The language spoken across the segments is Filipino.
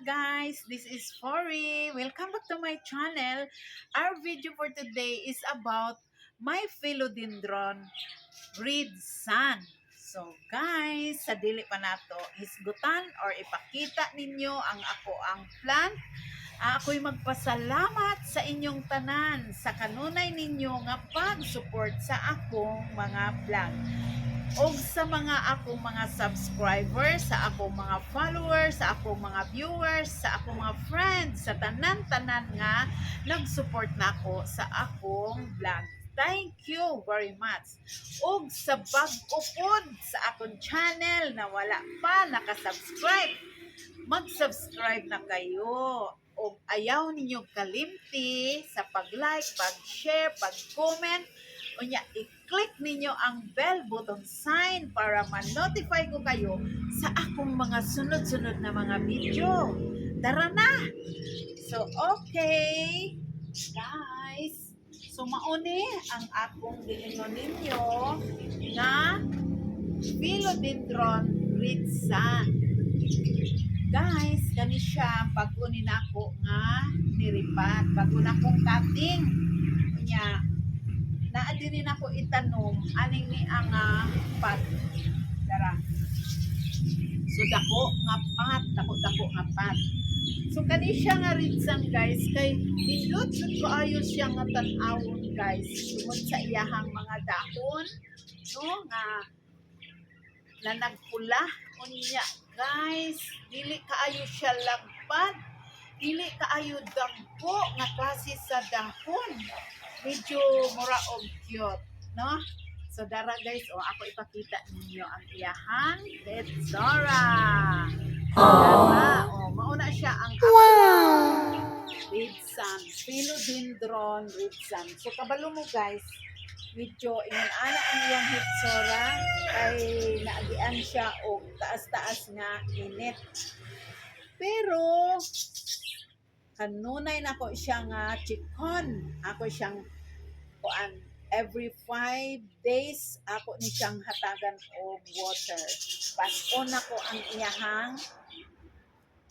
guys, this is Fori. Welcome back to my channel. Our video for today is about my philodendron red sun. So guys, sa dili pa nato hisgutan or ipakita ninyo ang plant. Ako'y magpasalamat sa inyong tanan sa kanunay ninyo nga pag-support sa akong mga vlog o sa akong mga subscribers, sa akong mga followers, sa akong mga viewers, sa akong mga friends, sa tanan-tanan nga nag-support nako sa akong vlog. Thank you very much. O sa bag-o pod sa akong channel na wala pa nakasubscribe, mag-subscribe na kayo. O ayaw ninyo kalimti sa pag-like, pag-share, pag-comment, unya i-click ninyo ang bell button sign para ma-notify ko kayo sa akong mga sunod-sunod na mga video. Tara na! So, okay, guys. So, mauni ang akong giingon ninyo na philodendron red sun. Guys, kani siya bago ni nako nga niripat, bago na kong cutting. Unya, naadiri na ko itanom aning ni ang pat. Dara. So dako nga pat, dako nga pat. So kani siya nga red sun guys, kay nindot jud ko ayo siya nga tan-awon guys. Tungod sa iyahang mga dahon, no, nga na nagpula unya guys, dili kaayo siya lagpad, dili kaayo dagko nga klase sa dahon. Medyo mura og cute, no? So dara guys, ako ipakita ninyo ang iyahang red Zora. Dara, mauna siya ang red sun, philodendron red sun. So kabalo mo guys, medyo inana ang iyang hitsura kay naagian siya og taas-taas nga init. Pero kanunay na ko siya nga chikon. Ako siyang kuan every 5 days ako ni siyang hatagan og water. Pason na ko ang iyahang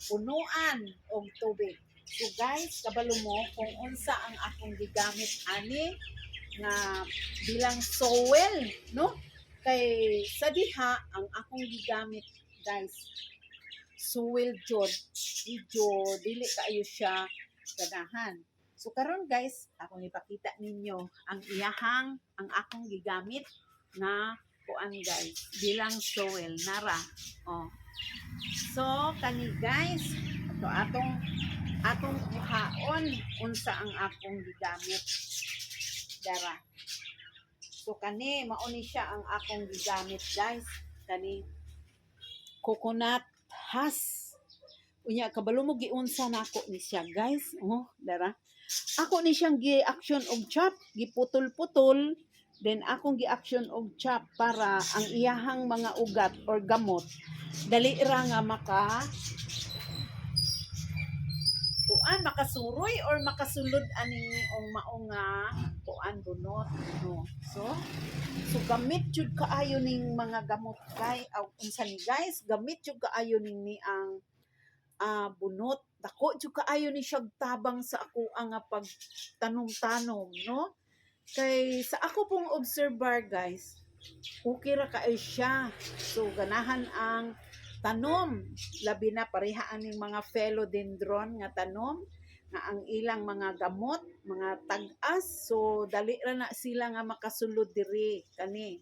punuan og tubig. So guys, kabalo mo kung unsa ang akong gigamit ani nga bilang soil, no? Kay sa diha ang akong gigamit guys, soil jod, medyo dili kaayo siya ganahan. So karon guys, akong ipakita ninyo ang ang akong gigamit nga kuan guys, bilang soil nara. So kani guys, atong kuhaon unsa ang akong gigamit. Dara. So kani mauni siya ang akong gigamit guys, kani coconut husk. Unya kabalo mo giunsa nako ni siya guys. Dara. Ako ni siyang gi-action og chop, giputol-putol, then akong gi-action og chop para ang iyahang mga ugat or gamot dali ra nga makasuroy or makasulod aning ong maong kuan bunot, no. So gamit jud kaayo ning mga gamot kay unsa ni guys, gamit jud kaayo ni ang bunot. Dako jud kaayo ni siya tabang sa ako ang pagtanom-tanom, no. Kay sa ako pong observer guys, okay ra kaayo siya. So ganahan ang tanom, labi na pareha aning mga philodendron nga tanom nga ang ilang mga gamot, mga tag-as, so dali ra na sila nga makasulod diri kani.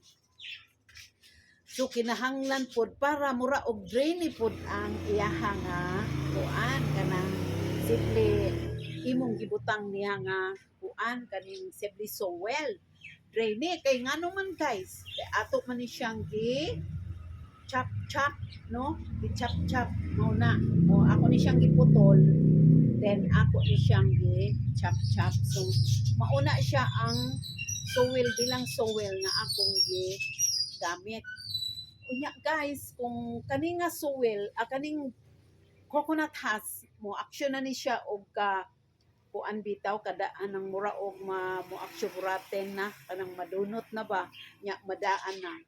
So kinahanglan pod para mura og drainy pod ang iyahang kuan kanang simple imong gibutang niya nga kuan kaning simple soil. Drainy kay ngano man guys, kay ato man ni siyang chop, no? Gi-chop muna. Ako ni siyang giputol, then ako ni siyang gi-chop. So mauna siya ang soil bilang soil nga akong gamit. Unya guys, kung kaning nga soil, kaning coconut husk mo action na ni siya og kuan bitaw kada anang mura og mo action buraten na kanang madunot na ba nya madaan na.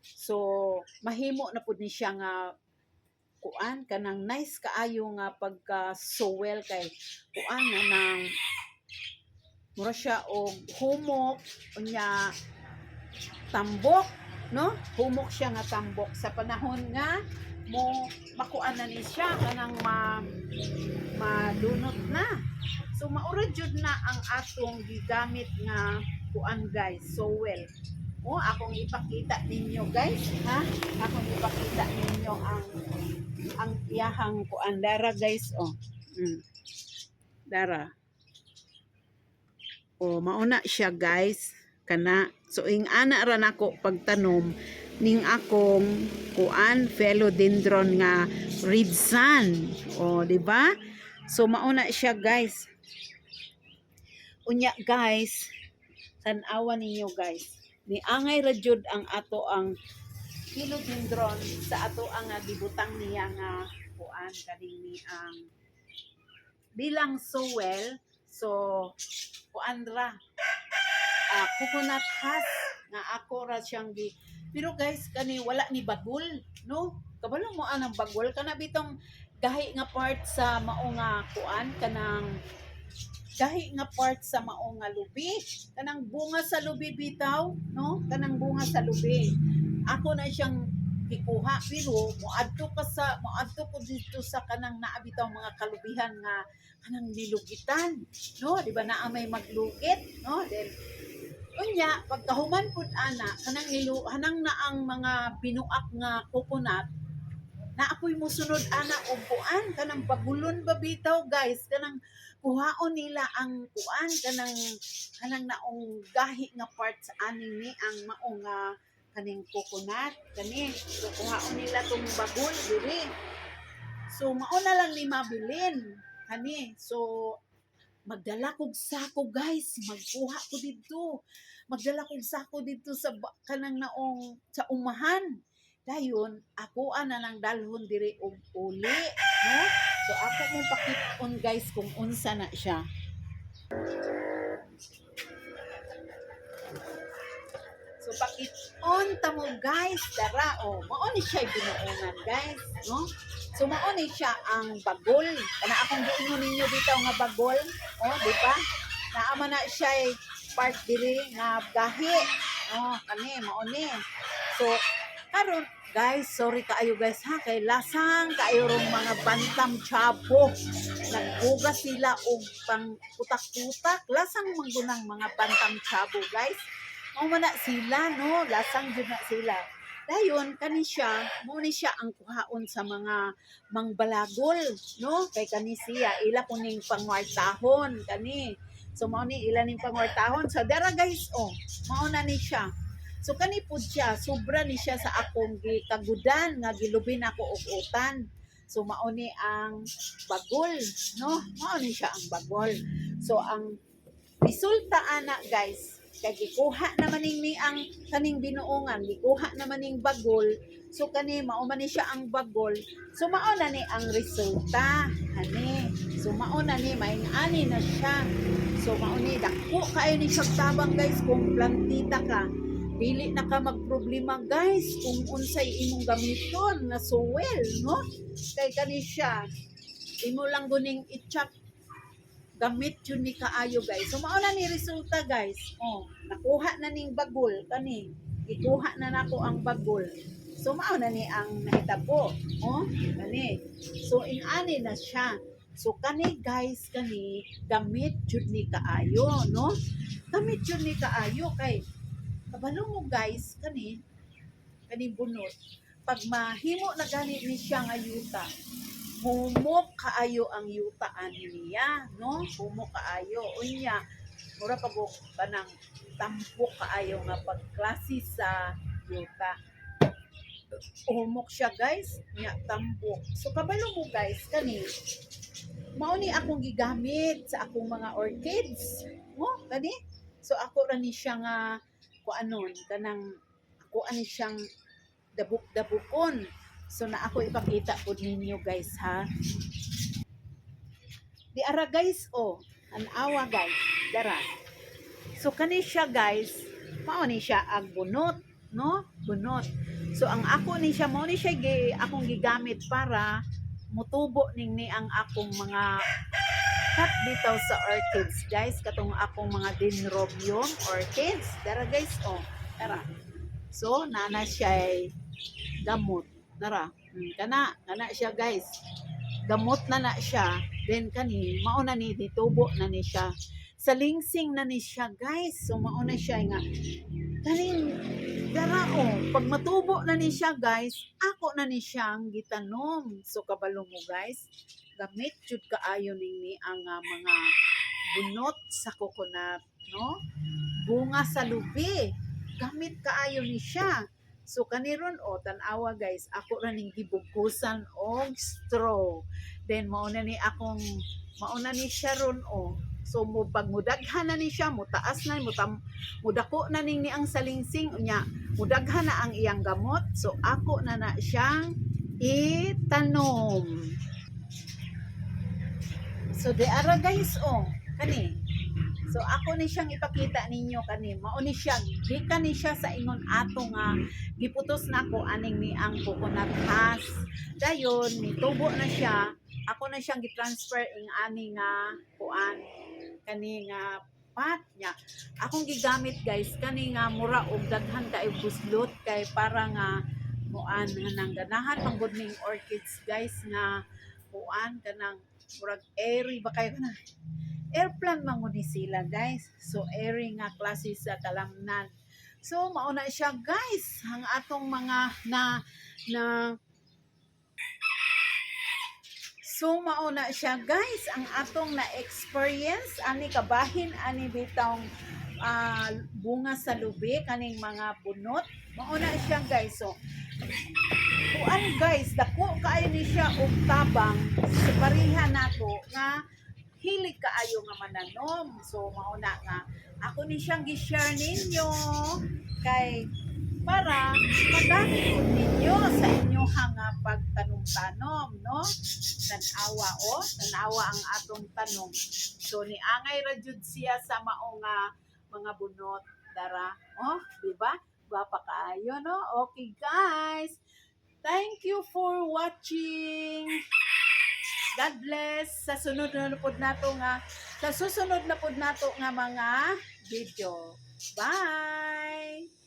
So mahimo na pud ni siya nga kuan kanang nice kaayo nga pagka sowel kay kuan nga nang mura siya og humok unya tambok, no? Humok siya nga tambok sa panahon nga mo makuan na ni siya kanang madunot na. So maura jud na ang atong gigamit nga kuan guys, sowel. O akong ipakita ninyo guys, ha? Akong ipakita ninyo ang iyahang kuan dara guys, oh. Dara. O mauna siya guys kana. So ing ana ra nako pagtanom ning akong kuan philodendron nga red sun. O di ba? So mauna siya guys. Unya guys, tan-awan ninyo guys. Niangay ra jud ang ato ang philodendron sa ato ang gibutang niya nga kuan kaning ang bilang sowel. So kuan ra coconut husk nga ako ra siyang pero guys kani wala ni bagol, no? Kabalo mo anang bagol kana bitong gahi nga part sa mao nga kuan kanang gahi nga part sa mao nga lubi, kanang bunga sa lubi bitaw, no? Kanang bunga sa lubi. Ako na siyang gikuha pero moadto ko dito sa kanang naa bitaw mga kalubihan nga kanang nilugitan, no? Di ba naa may maglugit, no? Then unya pagkahuman pud ana kanang hanang na ang mga binuak nga coconut na ako'y musunod ana og kuan kanang bagulon ba bitaw guys kanang kuhaon nila ang kuan kanang naong gahi nga part sa aning ni ang mao nga kaning coconut kani so kuhaon nila tong bagol diri so mao na lang ni mabilin kani so magdala kog sako guys magkuha ko didto magdala kog sako didto sa kanang naong sa umahan dayon ako na lang dalhon diri og uli no so ako mong pakit-on guys kung unsa na siya so pakit-on tamo guys dara mao ni siya binuungan guys no so mao ni siya ang bagol kana akong giingon ninyo bitaw nga bagol di ba naama na siya part diri nga gahi kani mao ni so karon guys sorry kaayo guys ha kay lasang kaayo rong mga bantam chabo nagbugas sila og pang putak-putak lasang manggunang mga bantam chabo guys mao man na sila no lasang jud na sila dayon kani siya mo ni siya ang kuhaon sa mga mangbalagol no kay kani siya ila kuning pangwartahon kani so mao ni ila ning pangwartahon so dara guys mao na ni siya so kani pud siya sobra ni siya sa akong gikagudan nga gilubin ako og utan so mao ni ang bagol no mao ni siya ang bagol so ang resulta ana guys kay gikuha naman ni ang kaning binuungan gikuha naman ning bagol so kani mao man ni siya ang bagol so mao na ni ang resulta ani so mao na ni main-ani na siya so mao ni dako kayo ni siya tabang guys kung plantita ka dili na ka magproblema guys kung unsay imong gamiton nga sowel no kay kani siya imo lang guning i-chop gamit yun ni kaayo guys so mao na ni resulta guys nakuha na ning bagol kani ikuha na nako ang bagol so mao na ni ang nahitabo kani so inani na siya so kani guys kani gamit jud ni kaayo no gamit jud ni kaayo kay kabalo mo guys kani bunot pag mahimo na gani ni siya nga yuta humok kaayo ang yutaan niya no humok kaayo unya mura pag kanang tampok kaayo nga pagklase sa yuta humok siya guys nya tampok so kabalo mo guys kani mao ni akong gigamit sa akong mga orchids kani so ako ra ni siya nga kuanon kanang ako ani siyang dabuk-dabukon so na ako ipakita po ninyo guys ha di ara guys an awa guys dara so kani siya guys mao ni siya ang bunot no bunot So ang ako ni siya mo ni siya akong gigamit para mutubo ning ni ang akong mga cut bitaw sa orchids guys, katong akong mga dendrobium orchids. Dara guys, oh. Tara. So nana siya gamot. Tara. Kana siya guys. Gamot na siya. Then kani mauna ni ditubo na ni siya. Sa lingsing na ni siya guys. So mauna siya nga kaning dara pag matubo na ni siya guys, ako na ni siyang gitanom. So kabalo mo guys, gamit jud kaayo ni ang mga bunot sa coconut, no? Bunga sa lubi. Gamit kaayo ni siya. So kaniron tan-awa guys, ako ra ning gibukusan og straw. Then mauna ni siya ron So mo pag mudaghan na ni siya, mutaas na mudako na ning ni ang salingsing unya, mudaghan na ang iyang gamot. So ako na siyang itanom. So di ara guys kani. So ako ni siyang ipakita ninyo kani. Mao ni siya, gikan ni siya sa ingon ato nga giputos na ko aning ni ang coconut husk. Dayon nitubo na siya. Ako na siyang gitransfer ing ani nga kuan kani nga pat niya. Akong gigamit guys kani nga mura og daghan kay buslot kay para nga muan nang ganahan manggod ning orchids guys nga kuan kanang murag airy ba kayo na airplant man ni sila guys. So airy nga klase sa kalamnan. So mauna siya guys ang atong mga na So mauna siya guys ang atong na experience ani kabahin ani bitong bunga sa lubi kaning mga bunot. Mauna siya guys. So kuan guys, dako kaayo ni siya og tabang sa pareha nato nga hilig kaayo nga mananom. So mauna nga ako ni siyang gi-share ninyo kay para magamit ninyo sa inyo nga pagtanom-tanom, no? Tanawa ang atong tanom. So ni angay ra jud siya sa mao nga mga bunot dara. Di ba? Gwapa kaayo, no? Okay, guys. Thank you for watching. God bless sa susunod na pod nato nga mga video. Bye.